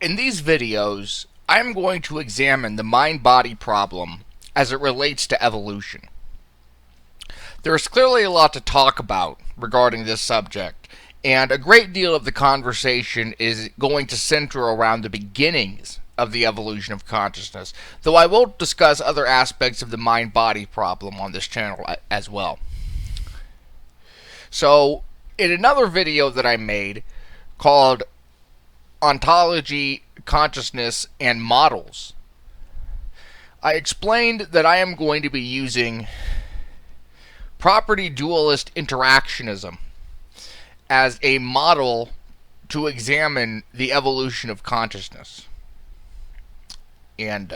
In these videos, I'm going to examine the mind-body problem as it relates to evolution. There is clearly a lot to talk about regarding this subject, and a great deal of the conversation is going to center around the beginnings of the evolution of consciousness, though I will discuss other aspects of the mind-body problem on this channel as well. So, in another video that I made called Ontology, Consciousness, and Models, I explained that I am going to be using property dualist interactionism as a model to examine the evolution of consciousness. And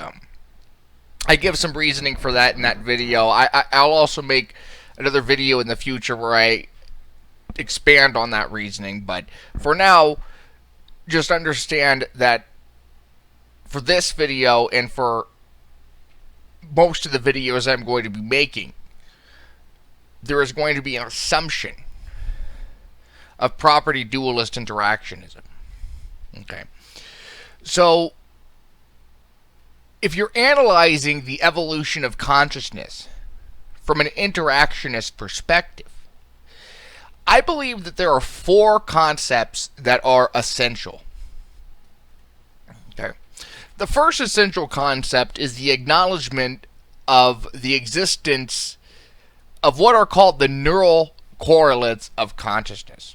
I give some reasoning for that in that video. I'll also make another video in the future where I expand on that reasoning, but for now, just understand that for this video and for most of the videos I'm going to be making, there is going to be an assumption of property dualist interactionism. Okay. So, if you're analyzing the evolution of consciousness from an interactionist perspective, I believe that there are four concepts that are essential. Okay. The first essential concept is the acknowledgement of the existence of what are called the neural correlates of consciousness.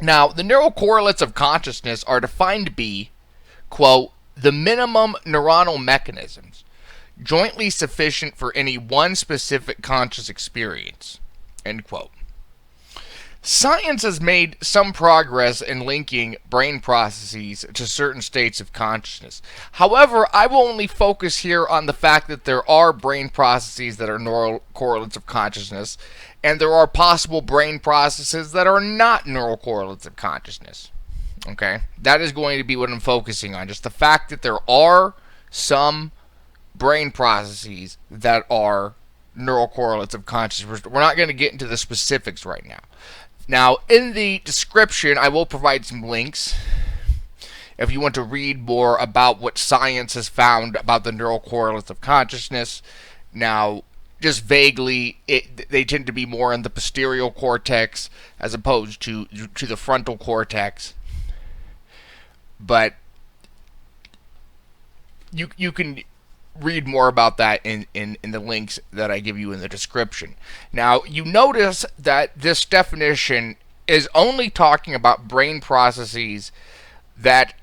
Now, the neural correlates of consciousness are defined to be, quote, the minimum neuronal mechanisms jointly sufficient for any one specific conscious experience, end quote. Science has made some progress in linking brain processes to certain states of consciousness. However, I will only focus here on the fact that there are brain processes that are neural correlates of consciousness, and there are possible brain processes that are not neural correlates of consciousness. Okay? That is going to be what I'm focusing on. Just the fact that there are some brain processes that are neural correlates of consciousness. We're not going to get into the specifics right now. Now, in the description, I will provide some links if you want to read more about what science has found about the neural correlates of consciousness. Now, just vaguely, they tend to be more in the posterior cortex as opposed to the frontal cortex. But you can read more about that in the links that I give you in the description. Now, you notice that this definition is only talking about brain processes that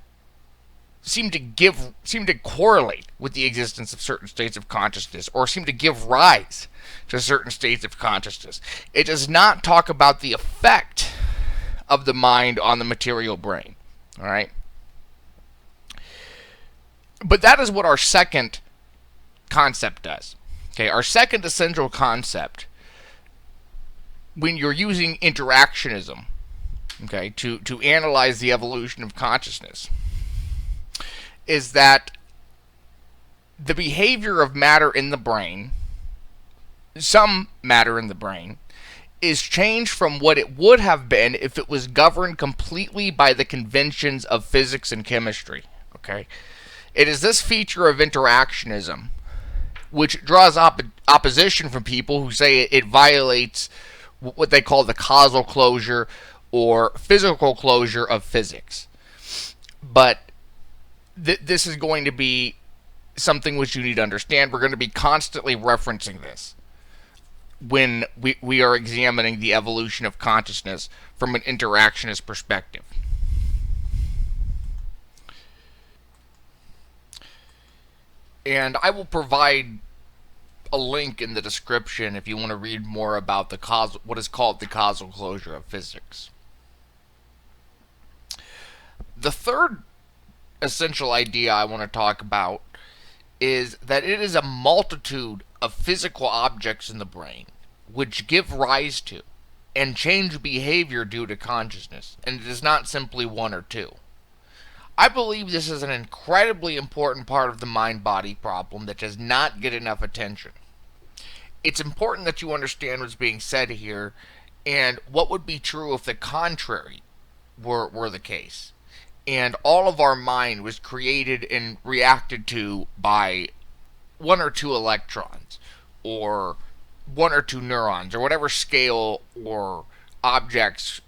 seem to correlate with the existence of certain states of consciousness, or seem to give rise to certain states of consciousness. It does not talk about the effect of the mind on the material brain. All right? But that is what our second concept does. Okay, our second essential concept when you're using interactionism, okay, to analyze the evolution of consciousness, is that the behavior of matter in the brain, some matter in the brain, is changed from what it would have been if it was governed completely by the conventions of physics and chemistry. Okay, it is this feature of interactionism which draws opposition from people who say it violates what they call the causal closure or physical closure of physics. But this is going to be something which you need to understand. We're going to be constantly referencing this when we are examining the evolution of consciousness from an interactionist perspective. And I will provide a link in the description if you want to read more about what is called the causal closure of physics. The third essential idea I want to talk about is that it is a multitude of physical objects in the brain which give rise to and change behavior due to consciousness, and it is not simply one or two. I believe this is an incredibly important part of the mind-body problem that does not get enough attention. It's important that you understand what's being said here and what would be true if the contrary were the case. and all of our mind was created and reacted to by one or two electrons, or one or two neurons, or whatever scale or objects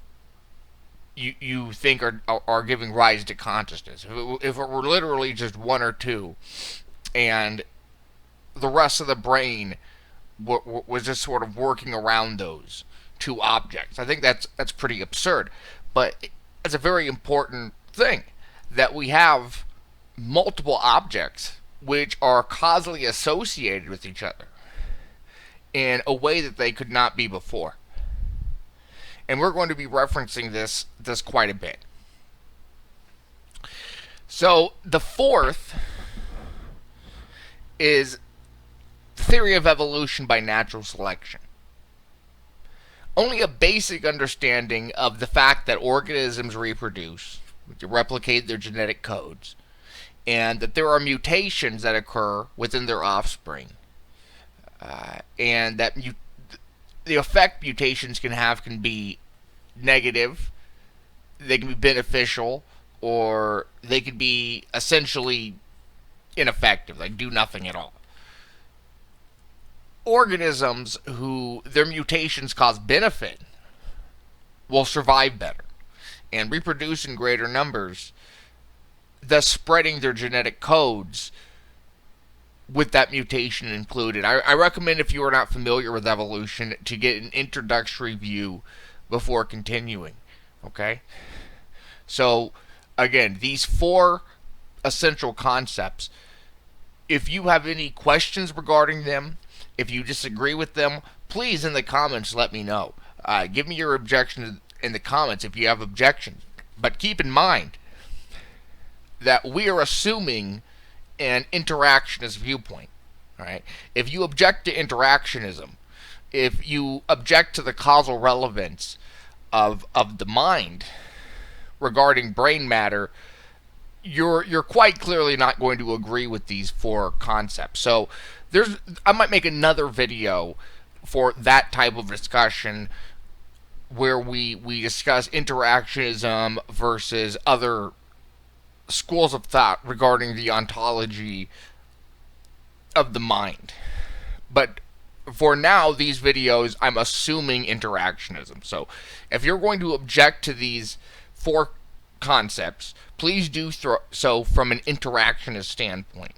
you think are giving rise to consciousness. If it were literally just one or two, and the rest of the brain was just sort of working around those two objects, I think that's pretty absurd. But it's a very important thing that we have multiple objects which are causally associated with each other in a way that they could not be before. And we're going to be referencing this quite a bit. So the fourth is the theory of evolution by natural selection. Only a basic understanding of the fact that organisms reproduce, to replicate their genetic codes, and that there are mutations that occur within their offspring, and that the effect mutations can have can be negative, they can be beneficial, or they can be essentially ineffective, like do nothing at all. Organisms who their mutations cause benefit will survive better and reproduce in greater numbers, thus spreading their genetic codes with that mutation included. I recommend, if you are not familiar with evolution, to get an introductory view before continuing. Okay? So, again, these four essential concepts, if you have any questions regarding them, if you disagree with them, please in the comments let me know. Give me your objections in the comments if you have objections. But keep in mind that we are assuming an interactionist viewpoint. All right? If you object to interactionism, if you object to the causal relevance of the mind regarding brain matter, you're quite clearly not going to agree with these four concepts. So I might make another video for that type of discussion, where we discuss interactionism versus other schools of thought regarding the ontology of the mind. But for now, these videos, I'm assuming interactionism. So if you're going to object to these four concepts, please do so from an interactionist standpoint.